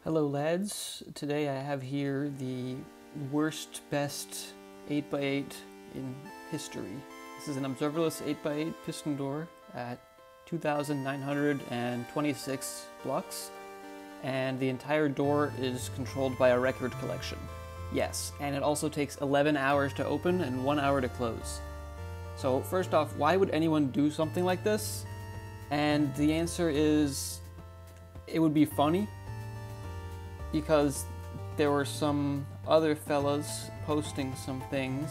Hello lads, today I have here the worst best 8x8 in history. This is an observerless 8x8 piston door at 2,926 blocks, and the entire door is controlled by a record collection. Yes, and it also takes 11 hours to open and 1 hour to close. So first off, why would anyone do something like this? And the answer is, it would be funny, because there were some other fellas posting some things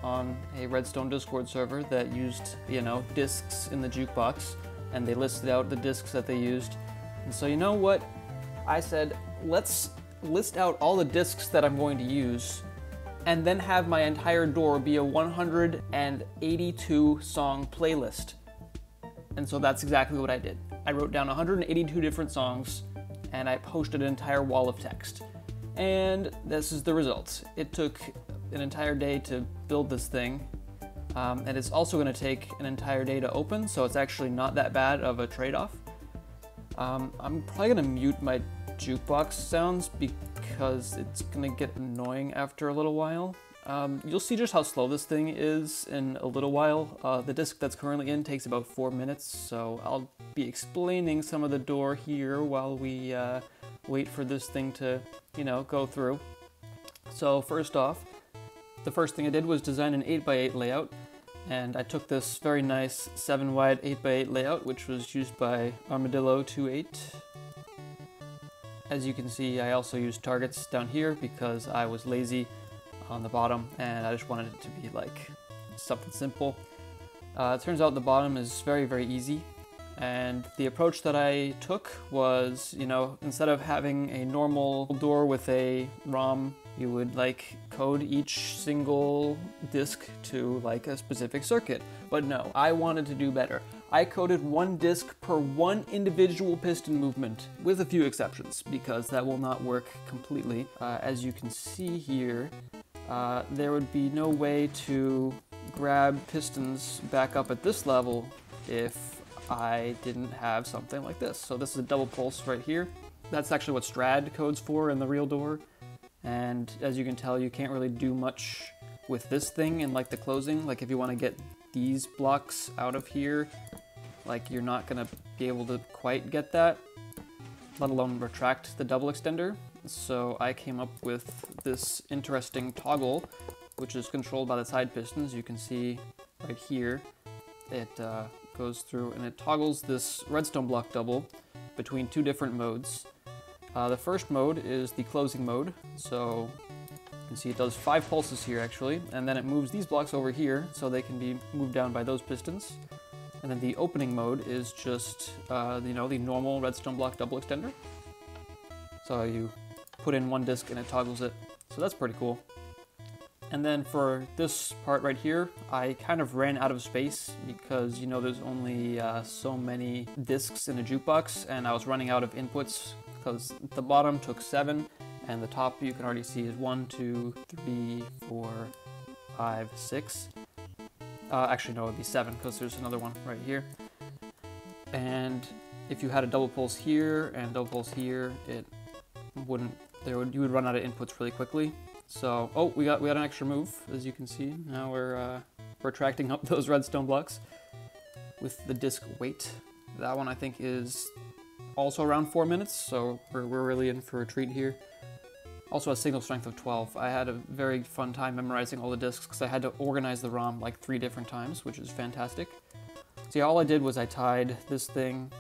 on a Redstone Discord server that used, discs in the jukebox, and they listed out the discs that they used. And so you know what? I said, let's list out all the discs that I'm going to use, and then have my entire door be a 182 song playlist. And so that's exactly what I did. I wrote down 182 different songs, and I posted an entire wall of text. And this is the result. It took an entire day to build this thing, and it's also going to take an entire day to open, so it's actually not that bad of a trade-off. I'm probably going to mute my jukebox sounds because it's going to get annoying after a little while. You'll see just how slow this thing is in a little while. The disc that's currently in takes about 4 minutes, so I'll be explaining some of the door here while we wait for this thing to, go through. So first off, the first thing I did was design an 8x8 layout, and I took this very nice 7 wide 8x8 layout, which was used by Armadillo28. As you can see, I also used targets down here because I was lazy on the bottom, and I just wanted it to be like something simple. It turns out the bottom is very, very easy, and the approach that I took was, instead of having a normal door with a ROM, you would code each single disk to a specific circuit. But no, I wanted to do better. I coded one disk per one individual piston movement, with a few exceptions, because that will not work completely. As you can see here, there would be no way to grab pistons back up at this level if I didn't have something like this. So this is a double pulse right here. That's actually what Strad codes for in the real door. And as you can tell, you can't really do much with this thing in the closing. If you want to get these blocks out of here, you're not gonna be able to quite get that, let alone retract the double extender. So I came up with this interesting toggle, which is controlled by the side pistons. You can see right here, it goes through and it toggles this redstone block double between two different modes. The first mode is the closing mode, so you can see it does 5 pulses here actually, and then it moves these blocks over here so they can be moved down by those pistons. And then the opening mode is just, the normal redstone block double extender. So you put in one disk and it toggles it. So that's pretty cool. And then for this part right here, I kind of ran out of space because, there's only so many disks in a jukebox, and I was running out of inputs because the bottom took 7 and the top you can already see is 1, 2, 3, 4, 5, 6. Actually, no, it would be 7 because there's another one right here. And if you had a double pulse here and double pulse here, it wouldn't. You would run out of inputs really quickly. So, we got an extra move, as you can see. Now we're tracting up those redstone blocks with the disk weight. That one I think is also around 4 minutes, so we're really in for a treat here. Also a signal strength of 12. I had a very fun time memorizing all the disks because I had to organize the ROM 3 different times, which is fantastic. So yeah, all I did was I tied this thing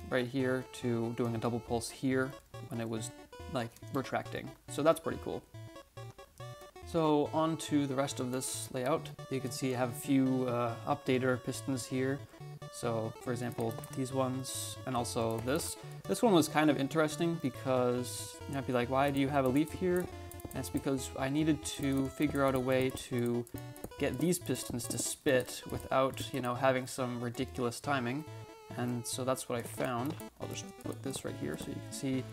right here to doing a double pulse here when it was retracting. So that's pretty cool. So on to the rest of this layout. You can see I have a few updater pistons here. So for example, these ones, and also this. This one was kind of interesting because you might be like, why do you have a leaf here? And it's because I needed to figure out a way to get these pistons to spit without, having some ridiculous timing. And so that's what I found. I'll just put this right here so you can see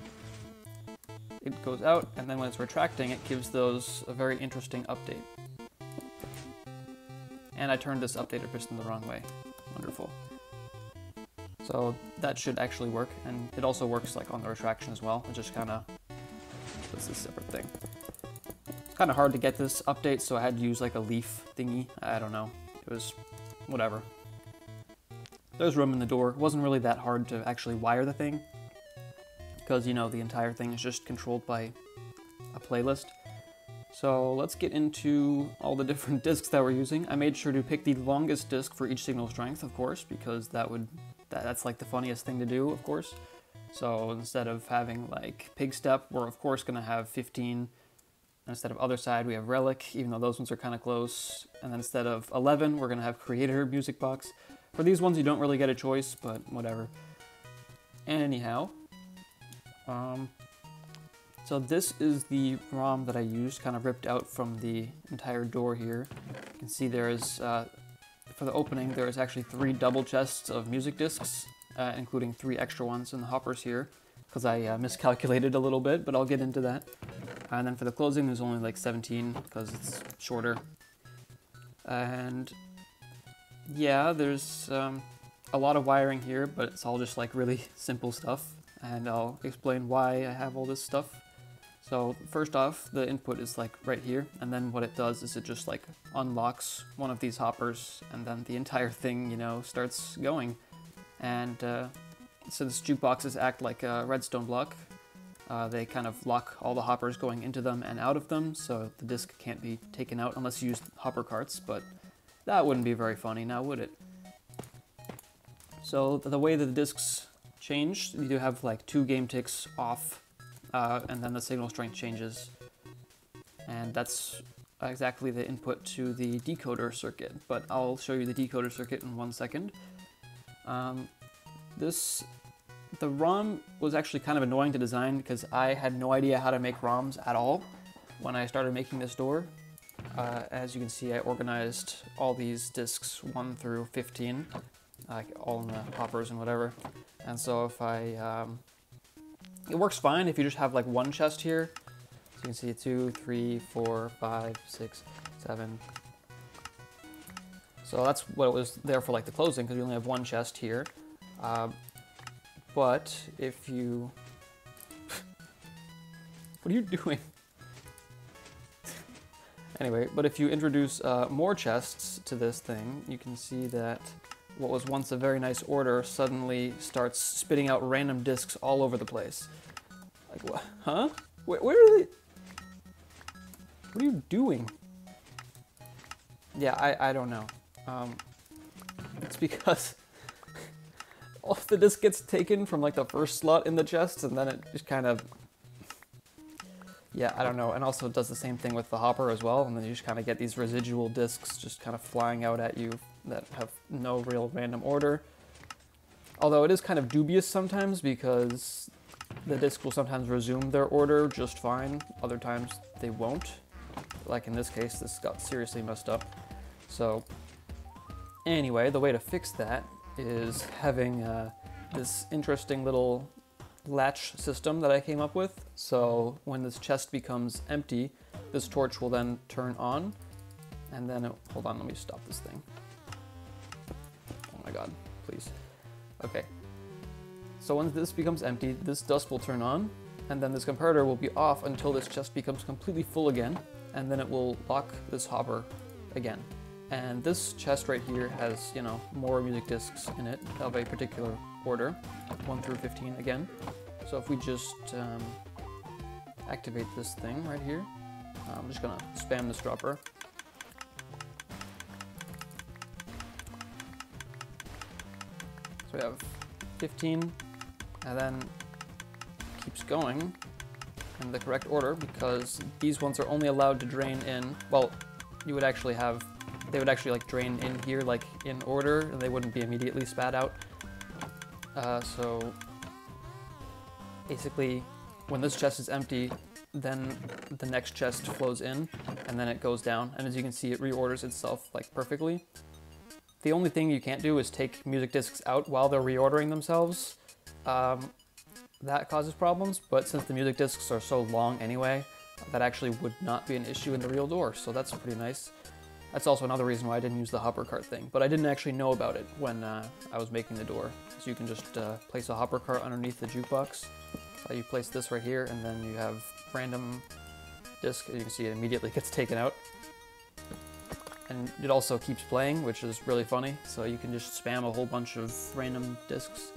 it goes out, and then when it's retracting, it gives those a very interesting update. And I turned this updater piston the wrong way. Wonderful. So that should actually work, and it also works on the retraction as well. It just kind of That's a separate thing. It's kind of hard to get this update, so I had to use like a leaf thingy. I don't know. It was whatever. There's room in the door. It wasn't really that hard to actually wire the thing, because, you know, the entire thing is just controlled by a playlist. So let's get into all the different discs that we're using. I made sure to pick the longest disc for each signal strength, of course, because that's like the funniest thing to do, of course. So instead of having like Pig Step, we're of course going to have 15. Instead of Other Side, we have Relic, even though those ones are kind of close. And then instead of 11, we're going to have Creator Music Box. For these ones, you don't really get a choice, but whatever. Anyhow, so this is the ROM that I used, kind of ripped out from the entire door here. You can see there is, for the opening, there is actually 3 double chests of music discs, including 3 extra ones in the hoppers here, because I miscalculated a little bit, but I'll get into that. And then for the closing, there's only like 17, because it's shorter. And yeah, there's a lot of wiring here, but it's all just like really simple stuff, and I'll explain why I have all this stuff. So first off, the input is like right here, and then what it does is it just like unlocks one of these hoppers, and then the entire thing, you know, starts going. And since jukeboxes act like a redstone block, they kind of lock all the hoppers going into them and out of them, so the disc can't be taken out unless you use hopper carts, but that wouldn't be very funny now, would it? So the way that the discs change, you do have like 2 game ticks off, and then the signal strength changes. And that's exactly the input to the decoder circuit, but I'll show you the decoder circuit in 1 second. The ROM was actually kind of annoying to design because I had no idea how to make ROMs at all when I started making this door. As you can see, I organized all these discs 1 through 15, all in the hoppers and whatever. And so if it works fine if you just have like 1 chest here. So you can see 2, 3, 4, 5, 6, 7. So that's what it was there for, like the closing, because we only have 1 chest here. But if you... What are you doing? Anyway, but if you introduce more chests to this thing, you can see that what was once a very nice order suddenly starts spitting out random discs all over the place. Like, what? Huh? Where are they? What are you doing? Yeah, I don't know. It's because all of the disc gets taken from like the first slot in the chest, and then it just kind of... Yeah, I don't know. And also it does the same thing with the hopper as well, and then you just kind of get these residual discs just kind of flying out at you that have no real random order. Although it is kind of dubious sometimes, because the discs will sometimes resume their order just fine, other times they won't. Like in this case, this got seriously messed up. So anyway, the way to fix that is having this interesting little latch system that I came up with. So when this chest becomes empty, this torch will then turn on, and then hold on, let me stop this thing. Oh my god, please. Okay. So when this becomes empty, this dust will turn on, and then this comparator will be off until this chest becomes completely full again, and then it will lock this hopper again. And this chest right here has, you know, more music discs in it of a particular order, 1 through 15 again. So if we just activate this thing right here, I'm just gonna spam this dropper. So we have 15, and then it keeps going in the correct order, because these ones are only allowed to drain in, well, you would actually have, they would actually like drain in here like in order, and they wouldn't be immediately spat out. So basically, when this chest is empty, then the next chest flows in, and then it goes down, and as you can see, it reorders itself like perfectly. The only thing you can't do is take music discs out while they're reordering themselves. That causes problems, but since the music discs are so long anyway, that actually would not be an issue in the real door, so that's pretty nice. That's also another reason why I didn't use the hopper cart thing, but I didn't actually know about it when I was making the door. So you can just place a hopper cart underneath the jukebox, So you place this right here, and then you have random disk. As you can see, it immediately gets taken out. And it also keeps playing, which is really funny. So you can just spam a whole bunch of random disks.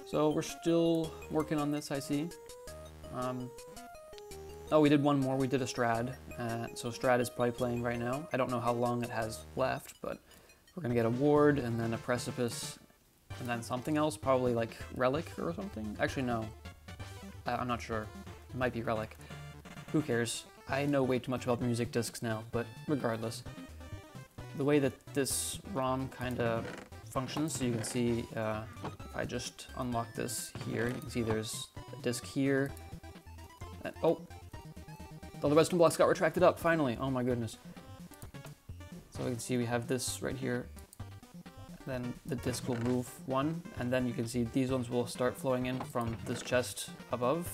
So we're still working on this, I see. Oh, we did one more. We did a Strad. So Strad is probably playing right now. I don't know how long it has left, but we're going to get a Ward and then a Precipice and then something else, probably like Relic or something. Actually, no. I'm not sure. It might be Relic. Who cares? I know way too much about music discs now, but regardless. The way that this ROM kind of functions, so you can see if I just unlock this here, you can see there's a disc here. And, oh! All the redstone blocks got retracted up, finally! Oh my goodness. So you can see we have this right here. Then the disc will move one, and then you can see these ones will start flowing in from this chest above.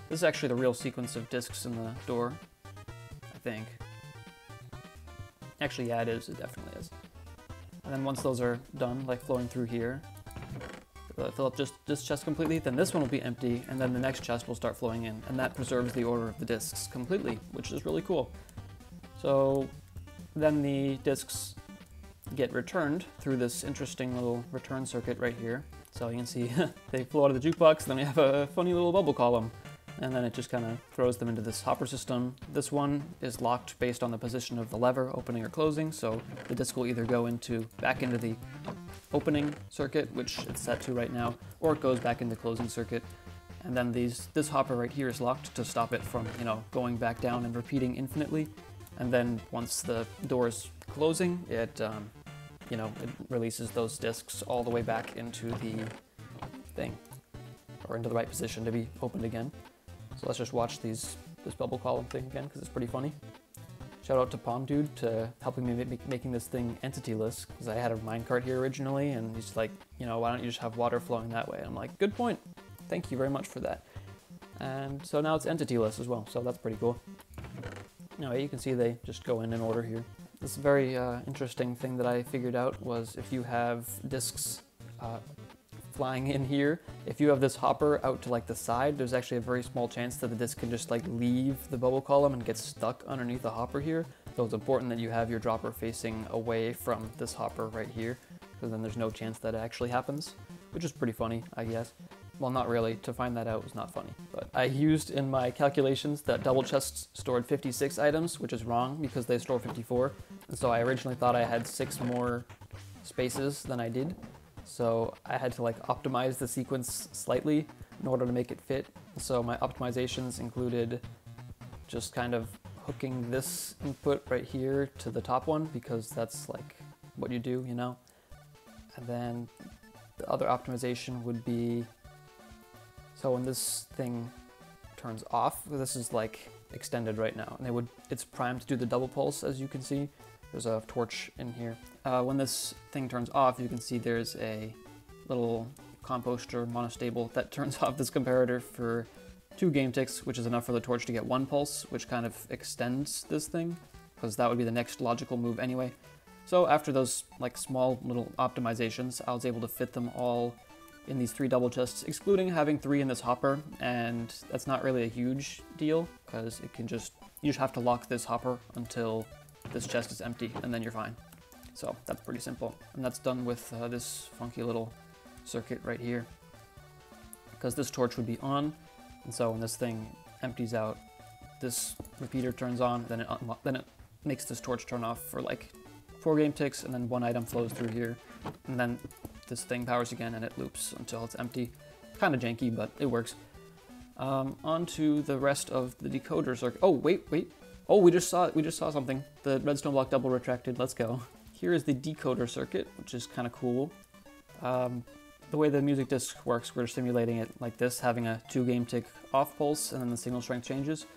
This is actually the real sequence of discs in the door, I think. Actually, yeah, it is. It definitely is. And then once those are done, like flowing through here, fill up just this chest completely, then this one will be empty, and then the next chest will start flowing in, and that preserves the order of the discs completely, which is really cool. So then the discs get returned through this interesting little return circuit right here. So you can see they flow out of the jukebox, then we have a funny little bubble column. And then it just kind of throws them into this hopper system. This one is locked based on the position of the lever opening or closing, so the disc will either go back into the opening circuit, which it's set to right now, or it goes back into the closing circuit. And then this hopper right here is locked to stop it from, going back down and repeating infinitely. And then once the door is closing, it releases those discs all the way back into the thing, or into the right position to be opened again. So let's just watch this bubble column thing again, because it's pretty funny. Shout out to Palm Dude to helping me making this thing entity-less, because I had a minecart here originally, and he's like, why don't you just have water flowing that way? And I'm like, good point. Thank you very much for that. And so now it's entity-less as well, so that's pretty cool. Anyway, you can see they just go in order here. This very interesting thing that I figured out was if you have discs flying in here, if you have this hopper out to like the side, there's actually a very small chance that the disc can just like leave the bubble column and get stuck underneath the hopper here. So it's important that you have your dropper facing away from this hopper right here, because then there's no chance that it actually happens, which is pretty funny, I guess. Well, not really. To find that out was not funny. But I used in my calculations that double chests stored 56 items, which is wrong because they store 54. And so I originally thought I had 6 more spaces than I did. So I had to like optimize the sequence slightly in order to make it fit. So my optimizations included just kind of hooking this input right here to the top one, because that's like what you do, And then the other optimization would be, so when this thing turns off, this is like extended right now, and it's primed to do the double pulse, as you can see. There's a torch in here. When this thing turns off, you can see there's a little composter monostable that turns off this comparator for 2 game ticks, which is enough for the torch to get 1 pulse, which kind of extends this thing, because that would be the next logical move anyway. So after those like small little optimizations, I was able to fit them all in these 3 double chests, excluding having 3 in this hopper, and that's not really a huge deal, because you just have to lock this hopper until this chest is empty, and then you're fine. So that's pretty simple, and that's done with this funky little circuit right here, because this torch would be on, and so when this thing empties out, this repeater turns on, then it makes this torch turn off for like 4 game ticks, and then 1 item flows through here, and then this thing powers again, and it loops until it's empty. Kind of janky, but it works. On to the rest of the decoder circuit. Oh, wait. Oh, we just saw something. The redstone block double retracted. Let's go. Here is the decoder circuit, which is kind of cool. The way the music disc works, we're simulating it like this, having a 2 game tick off pulse, and then the signal strength changes.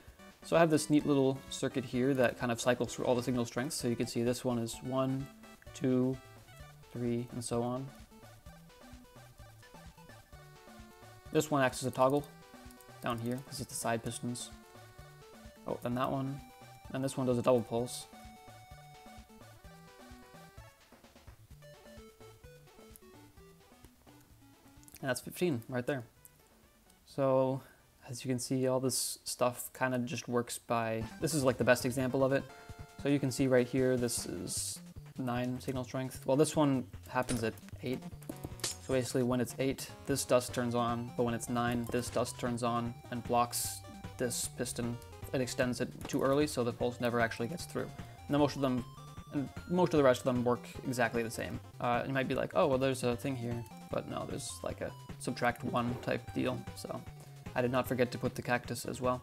So I have this neat little circuit here that kind of cycles through all the signal strengths. So you can see this one is 1, 2, 3, and so on. This one acts as a toggle down here because it's the side pistons. Oh, then that one. And this one does a double pulse. And that's 15 right there. So as you can see, all this stuff kind of just works by, this is like the best example of it. So you can see right here, this is 9 signal strength. Well, this one happens at 8. So basically when it's 8, this dust turns on, but when it's 9, this dust turns on and blocks this piston. It extends it too early, so the pulse never actually gets through. And then most of the rest of them work exactly the same. You might be like, oh, well, there's a thing here, but no, there's like a subtract 1 type deal. So I did not forget to put the cactus as well.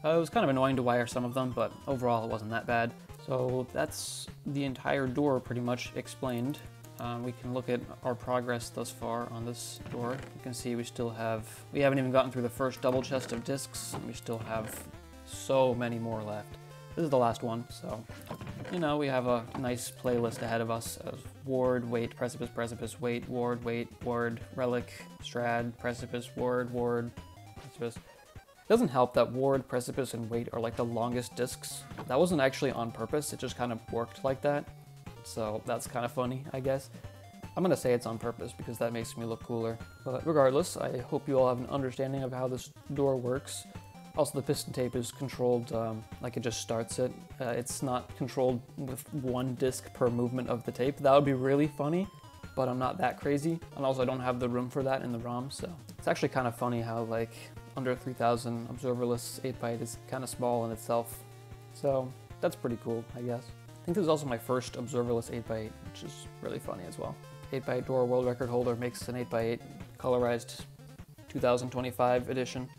It was kind of annoying to wire some of them, but overall it wasn't that bad. So that's the entire door pretty much explained. We can look at our progress thus far on this door. You can see we haven't even gotten through the first double chest of discs, and we still have so many more left. This is the last one, so, you know, we have a nice playlist ahead of us of ward, wait, precipice, precipice, wait, ward, relic, strad, precipice, ward, precipice. It doesn't help that ward, precipice, and wait are like the longest discs. That wasn't actually on purpose, it just kind of worked like that. So that's kind of funny, I guess. I'm gonna say it's on purpose because that makes me look cooler. But regardless, I hope you all have an understanding of how this door works. Also, the piston tape is controlled like it just starts it. It's not controlled with 1 disc per movement of the tape. That would be really funny, but I'm not that crazy. And also I don't have the room for that in the ROM, so. It's actually kind of funny how like under 3000 observerless 8x8 is kind of small in itself. So that's pretty cool, I guess. I think this is also my first observerless 8x8, which is really funny as well. 8x8 door world record holder makes an 8x8 colorized 2025 edition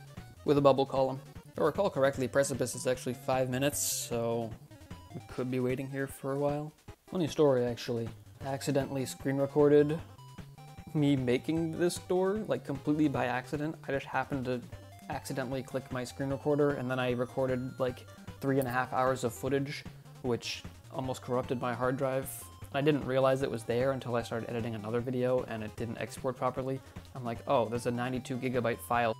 with a bubble column. If I recall correctly, Precipice is actually 5 minutes, so we could be waiting here for a while. Funny story, actually. I accidentally screen recorded me making this door, like completely by accident. I just happened to accidentally click my screen recorder, and then I recorded like 3.5 hours of footage, which almost corrupted my hard drive. I didn't realize it was there until I started editing another video and it didn't export properly. I'm like, oh, there's a 92 gigabyte file.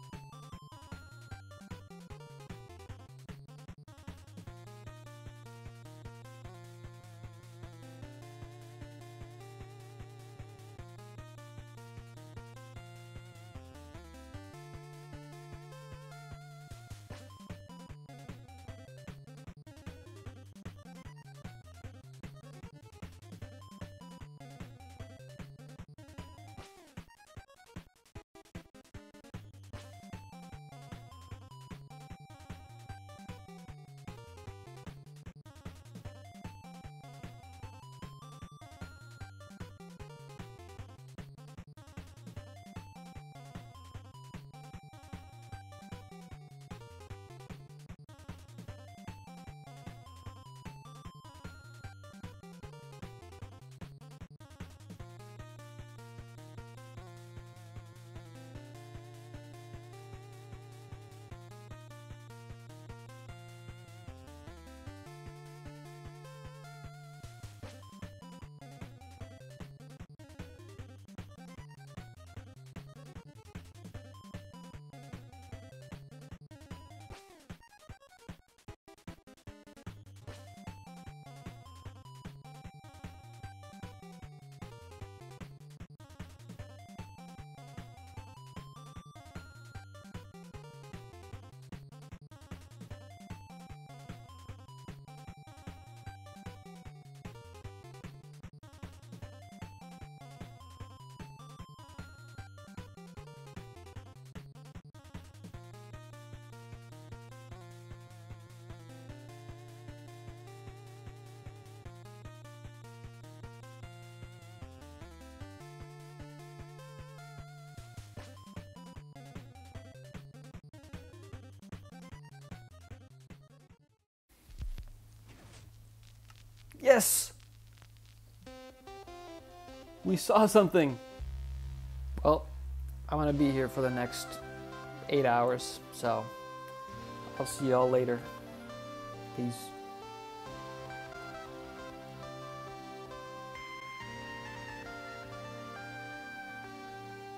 Yes! We saw something! Well, I'm gonna be here for the next 8 hours, so I'll see y'all later. Peace.